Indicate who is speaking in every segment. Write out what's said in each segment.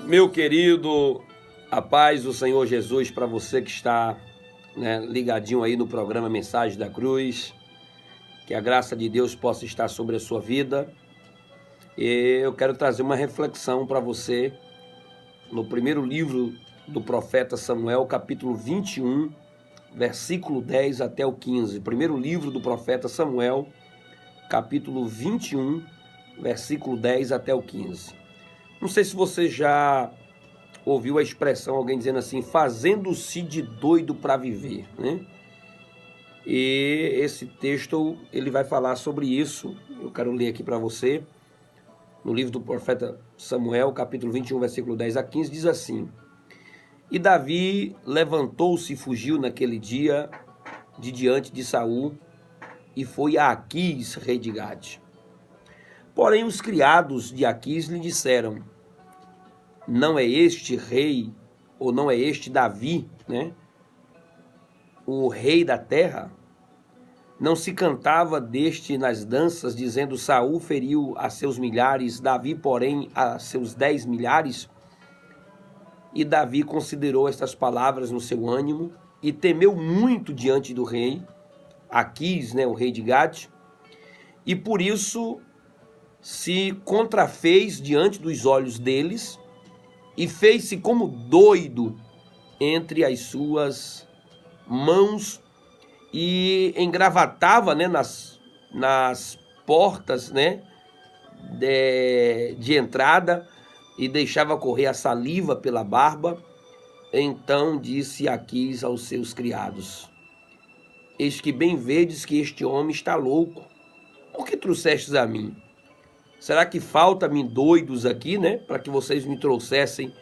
Speaker 1: Meu querido, a paz do Senhor Jesus para você que está ligadinho aí no programa Mensagem da Cruz. Que a graça de Deus possa estar sobre a sua vida. E eu quero trazer uma reflexão para você no primeiro livro do profeta Samuel, capítulo 21, versículo 10 até o 15. Primeiro livro do profeta Samuel, capítulo 21, versículo 10 até o 15. Não sei se você já ouviu a expressão, alguém dizendo assim, fazendo-se de doido para viver, né? E esse texto, ele vai falar sobre isso. Eu quero ler aqui para você. No livro do profeta Samuel, capítulo 21, versículo 10 a 15, diz assim: E Davi levantou-se e fugiu naquele dia de diante de Saul e foi a Aquis, rei de Gade. Porém, os criados de Aquis lhe disseram: Não é este rei, ou não é este Davi, né? O rei da terra? Não se cantava deste nas danças, dizendo: Saul feriu a seus milhares, Davi, porém, a seus 10 milhares? E Davi considerou estas palavras no seu ânimo e temeu muito diante do rei, Aquis, né, o rei de Gade, e por isso se contrafez diante dos olhos deles e fez-se como doido entre as suas mãos e engravatava, né, nas portas, né, de entrada e deixava correr a saliva pela barba. Então disse Aquis aos seus criados: Eis que bem vedes que este homem está louco. Por que trouxestes a mim? Será que falta-me doidos aqui, né, para que vocês me trouxessem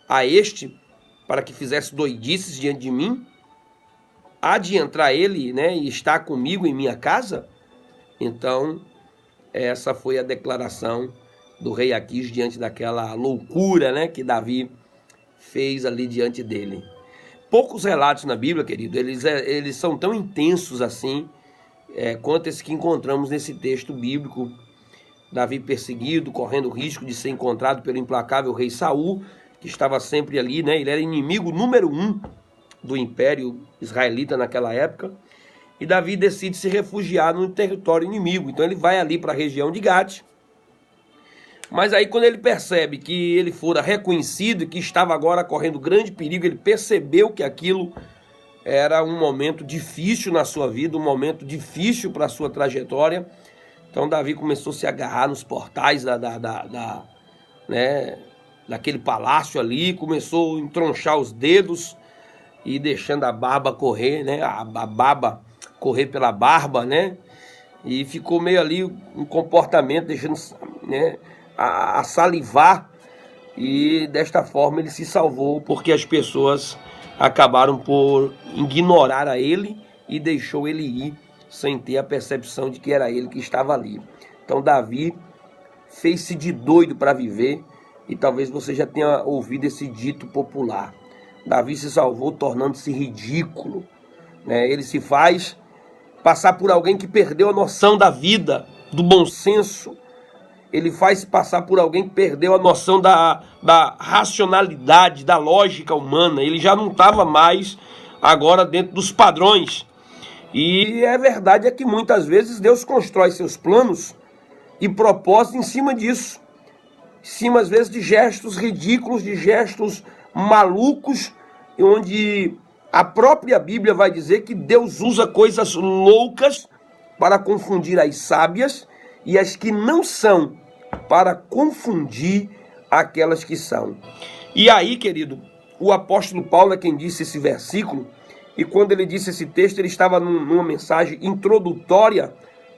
Speaker 1: a este, para que fizesse doidices diante de mim? Há de entrar ele, né, e estar comigo em minha casa? Então, essa foi a declaração do rei Aquis diante daquela loucura, né, que Davi fez ali diante dele. Poucos relatos na Bíblia, querido, eles são tão intensos assim, quanto esse que encontramos nesse texto bíblico. Davi perseguido, correndo o risco de ser encontrado pelo implacável rei Saul, que estava sempre ali, né? Ele era inimigo número 1 do império israelita naquela época. E Davi decide se refugiar no território inimigo. Então ele vai ali para a região de Gate. Mas aí quando ele percebe que ele fora reconhecido e que estava agora correndo grande perigo, ele percebeu que aquilo era um momento difícil na sua vida, um momento difícil para a sua trajetória. Então Davi começou a se agarrar nos portais daquele palácio ali, começou a entronchar os dedos e deixando a barba correr, né? A baba correr pela barba, né? E ficou meio ali um comportamento, deixando, né, a salivar. E desta forma ele se salvou, porque as pessoas acabaram por ignorar a ele e deixou ele ir sem ter a percepção de que era ele que estava ali. Então Davi fez-se de doido para viver, e talvez você já tenha ouvido esse dito popular. Davi se salvou tornando-se ridículo, né? Ele se faz passar por alguém que perdeu a noção da vida, do bom senso. Ele faz passar por alguém que perdeu a noção da racionalidade, da lógica humana. Ele já não estava mais agora dentro dos padrões. E a verdade é que muitas vezes Deus constrói seus planos e propósitos em cima disso. Em cima, às vezes, de gestos ridículos, de gestos malucos, onde a própria Bíblia vai dizer que Deus usa coisas loucas para confundir as sábias e as que não são, para confundir aquelas que são. E aí, querido, o apóstolo Paulo é quem disse esse versículo, e quando ele disse esse texto, ele estava numa mensagem introdutória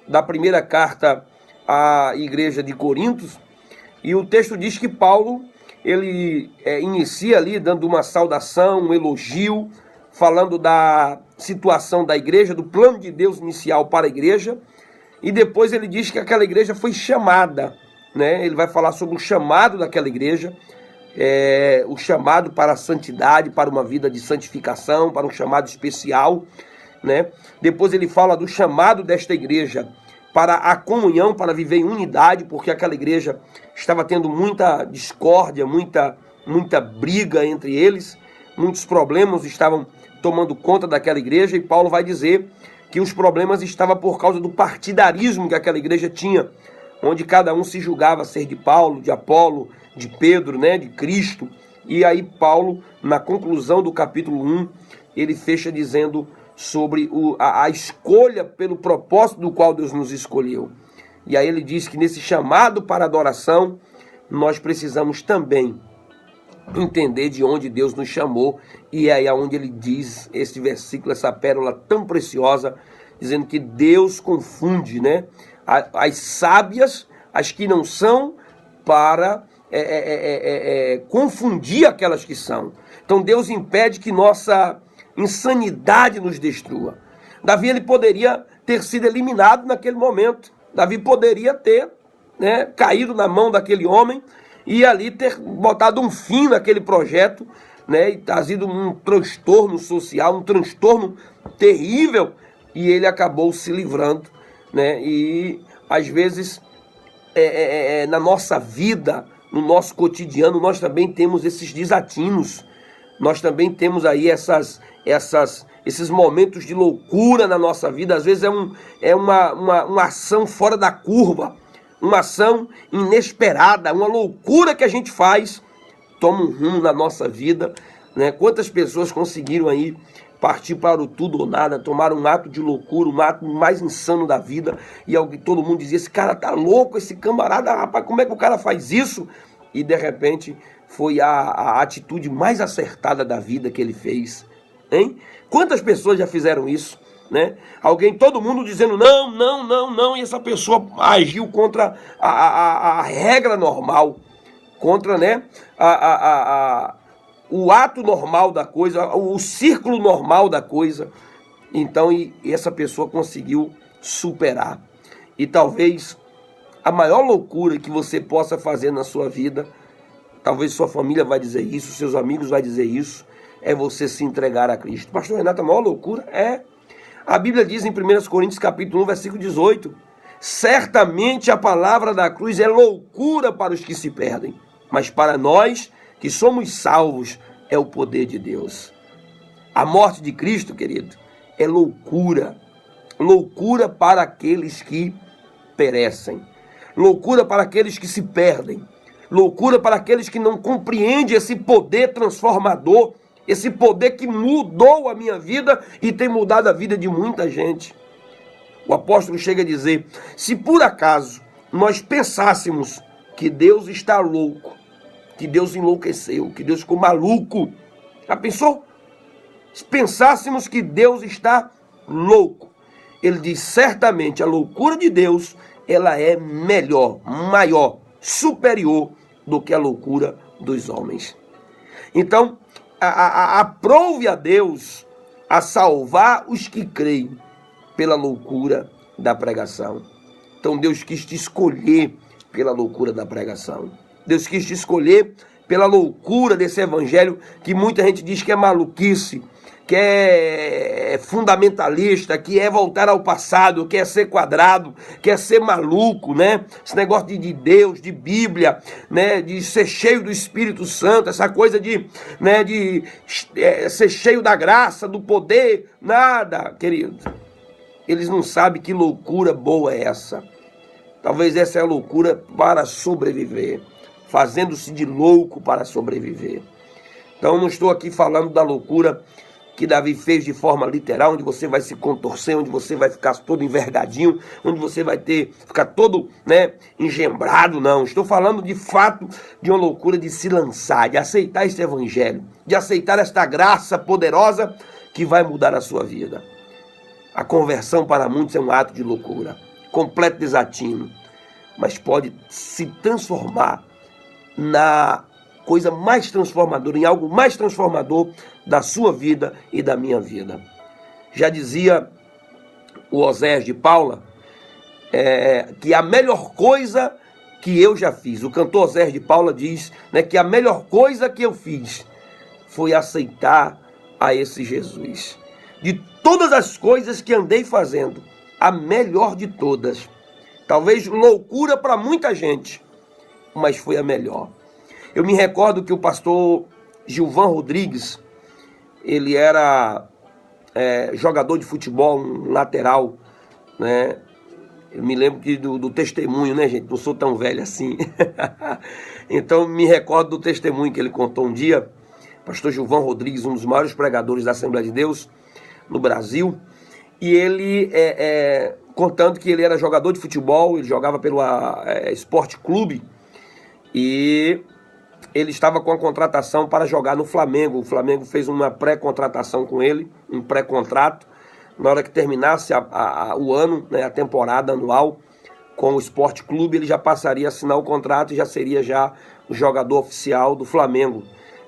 Speaker 1: da primeira carta à igreja de Corintos, e o texto diz que Paulo, ele inicia ali dando uma saudação, um elogio, falando da situação da igreja, do plano de Deus inicial para a igreja, e depois ele diz que aquela igreja foi chamada, né? Ele vai falar sobre o chamado daquela igreja, o chamado para a santidade, para uma vida de santificação, para um chamado especial, né? Depois ele fala do chamado desta igreja para a comunhão, para viver em unidade, porque aquela igreja estava tendo muita discórdia, muita briga entre eles, muitos problemas estavam tomando conta daquela igreja, e Paulo vai dizer que os problemas estavam por causa do partidarismo que aquela igreja tinha, onde cada um se julgava ser de Paulo, de Apolo, de Pedro, né, de Cristo. E aí Paulo, na conclusão do capítulo 1, ele fecha dizendo sobre a escolha pelo propósito do qual Deus nos escolheu. E aí ele diz que nesse chamado para adoração, nós precisamos também entender de onde Deus nos chamou, e é aí onde ele diz esse versículo, essa pérola tão preciosa, dizendo que Deus confunde, né, as sábias, as que não são, para confundir aquelas que são. Então Deus impede que nossa insanidade nos destrua. Davi, ele poderia ter sido eliminado naquele momento. Davi poderia ter, né, caído na mão daquele homem e ali ter botado um fim naquele projeto, né, e trazido um transtorno social, um transtorno terrível, e ele acabou se livrando, né? E às vezes na nossa vida, no nosso cotidiano, nós também temos esses desatinos, nós também temos aí esses momentos de loucura na nossa vida. Às vezes é uma ação fora da curva, uma ação inesperada, uma loucura que a gente faz, toma um rumo na nossa vida, né? Quantas pessoas conseguiram aí partir para o tudo ou nada, tomaram um ato de loucura, um ato mais insano da vida, e todo mundo dizia, esse cara tá louco, esse camarada, rapaz, como é que o cara faz isso? E de repente foi a atitude mais acertada da vida que ele fez, hein? Quantas pessoas já fizeram isso, né? Todo mundo dizendo não, e essa pessoa agiu contra a regra normal, contra, né, o ato normal da coisa, o círculo normal da coisa. Então, e essa pessoa conseguiu superar. E talvez a maior loucura que você possa fazer na sua vida, talvez sua família vai dizer isso, seus amigos vai dizer isso, é você se entregar a Cristo. Pastor Renato, a maior loucura é... A Bíblia diz em 1 Coríntios capítulo 1, versículo 18, certamente a palavra da cruz é loucura para os que se perdem, mas para nós que somos salvos é o poder de Deus. A morte de Cristo, querido, é loucura. Loucura para aqueles que perecem. Loucura para aqueles que se perdem. Loucura para aqueles que não compreendem esse poder transformador, esse poder que mudou a minha vida e tem mudado a vida de muita gente. O apóstolo chega a dizer, se por acaso nós pensássemos que Deus está louco, que Deus enlouqueceu, que Deus ficou maluco, já pensou? Se pensássemos que Deus está louco, ele diz, certamente a loucura de Deus, ela é melhor, maior, superior do que a loucura dos homens. Então, aprove a Deus a salvar os que creem pela loucura da pregação. Então Deus quis te escolher pela loucura da pregação. Deus quis te escolher pela loucura desse evangelho que muita gente diz que é maluquice, que é fundamentalista, que é voltar ao passado, que é ser quadrado, que é ser maluco, né? Esse negócio de Deus, de Bíblia, né? De ser cheio do Espírito Santo, essa coisa de ser cheio da graça, do poder, nada, querido. Eles não sabem que loucura boa é essa. Talvez essa é a loucura para sobreviver, fazendo-se de louco para sobreviver. Então não estou aqui falando da loucura que Davi fez de forma literal, onde você vai se contorcer, onde você vai ficar todo envergadinho, onde você vai ficar todo, né, engembrado, não. Estou falando de fato de uma loucura de se lançar, de aceitar esse evangelho, de aceitar esta graça poderosa que vai mudar a sua vida. A conversão para muitos é um ato de loucura, completo desatino, mas pode se transformar na coisa mais transformadora, em algo mais transformador da sua vida e da minha vida. Já dizia o Oséias de Paula, que a melhor coisa que eu já fiz, o cantor Oséias de Paula diz, né, que a melhor coisa que eu fiz foi aceitar a esse Jesus. De todas as coisas que andei fazendo, a melhor de todas Talvez loucura para muita gente, mas foi a melhor. Eu me recordo que o pastor Gilvan Rodrigues, ele era jogador de futebol, um lateral, né? Eu me lembro do testemunho, né, gente? Não sou tão velho assim. Então, me recordo do testemunho que ele contou um dia. Pastor Gilvan Rodrigues, um dos maiores pregadores da Assembleia de Deus no Brasil. E ele, contando que ele era jogador de futebol, ele jogava pelo Esporte Clube. E ele estava com a contratação para jogar no Flamengo. O Flamengo fez uma pré-contratação com ele, um pré-contrato. Na hora que terminasse o ano, né, a temporada anual com o Esporte Clube, ele já passaria a assinar o contrato e já seria o jogador oficial do Flamengo.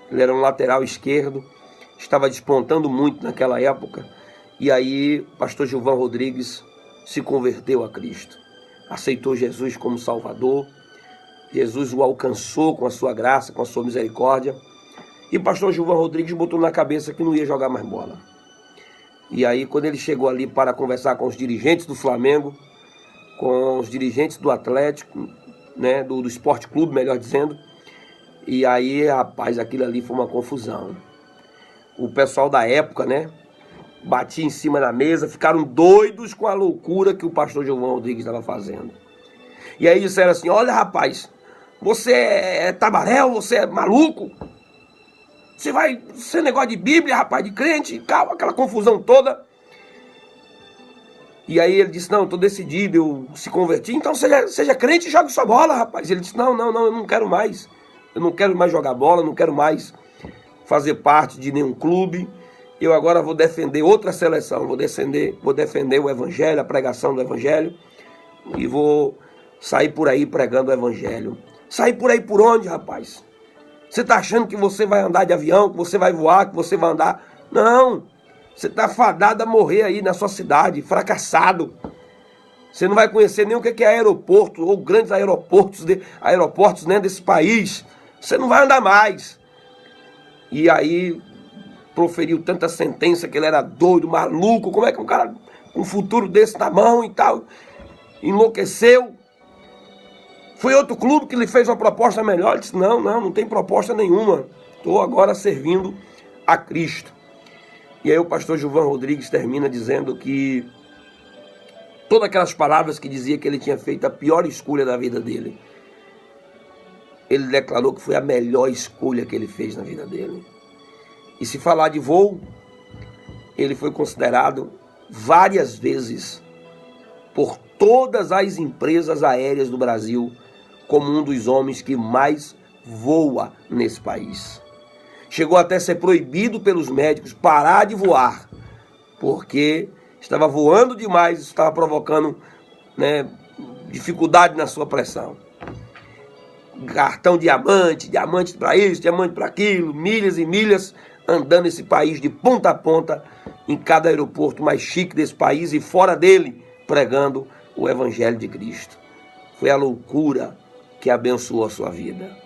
Speaker 1: Ele era um lateral esquerdo, estava despontando muito naquela época. E aí o pastor Gilvan Rodrigues se converteu a Cristo. Aceitou Jesus como Salvador. Jesus o alcançou com a sua graça, com a sua misericórdia. E o pastor Gilvan Rodrigues botou na cabeça que não ia jogar mais bola. E aí, quando ele chegou ali para conversar com os dirigentes do Flamengo, com os dirigentes do Atlético, né, do Esporte Clube, melhor dizendo, e aí, rapaz, aquilo ali foi uma confusão. O pessoal da época, né, batia em cima da mesa, ficaram doidos com a loucura que o pastor Gilvan Rodrigues estava fazendo. E aí disseram assim: olha, rapaz, você é tabaréu, você é maluco? Você negócio de Bíblia, rapaz, de crente, calma, aquela confusão toda. E aí ele disse: não, estou decidido, eu se converti, então seja crente e jogue sua bola, rapaz. Ele disse: não, eu não quero mais. Eu não quero mais jogar bola, não quero mais fazer parte de nenhum clube. Eu agora vou defender outra seleção, vou defender o evangelho, a pregação do evangelho, e vou sair por aí pregando o evangelho. Sair por aí por onde, rapaz? Você está achando que você vai andar de avião, que você vai voar, que você vai andar? Não, você está fadado a morrer aí na sua cidade, fracassado. Você não vai conhecer nem o que é aeroporto, ou grandes aeroportos, né, desse país. Você não vai andar mais. E aí proferiu tanta sentença que ele era doido, maluco. Como é que um cara com um futuro desse na mão e tal, enlouqueceu? Foi outro clube que lhe fez uma proposta melhor. Ele disse: não tem proposta nenhuma. Estou agora servindo a Cristo. E aí o pastor Gilvan Rodrigues termina dizendo que todas aquelas palavras que dizia que ele tinha feito a pior escolha da vida dele, ele declarou que foi a melhor escolha que ele fez na vida dele. E se falar de voo, ele foi considerado várias vezes por todas as empresas aéreas do Brasil como um dos homens que mais voa nesse país. Chegou até a ser proibido pelos médicos parar de voar, porque estava voando demais, isso estava provocando, né, dificuldade na sua pressão. Cartão diamante para isso, diamante para aquilo, milhas e milhas, andando esse país de ponta a ponta, em cada aeroporto mais chique desse país e fora dele, pregando o Evangelho de Cristo. Foi a loucura que abençoou a sua vida.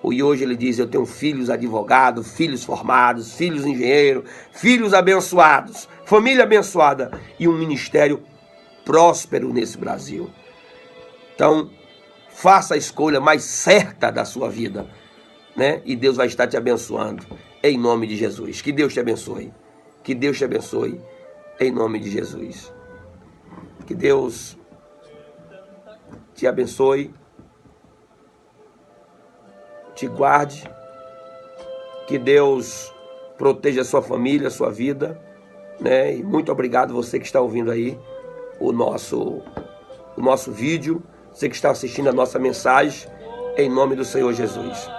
Speaker 1: E hoje ele diz: eu tenho filhos advogados, filhos formados, filhos engenheiros, filhos abençoados, família abençoada e um ministério próspero nesse Brasil. Então, faça a escolha mais certa da sua vida, né? E Deus vai estar te abençoando, em nome de Jesus. Que Deus te abençoe. Que Deus te abençoe, em nome de Jesus. Que Deus te abençoe, te guarde, que Deus proteja a sua família, a sua vida, né? E muito obrigado você que está ouvindo aí o nosso vídeo, você que está assistindo a nossa mensagem, em nome do Senhor Jesus.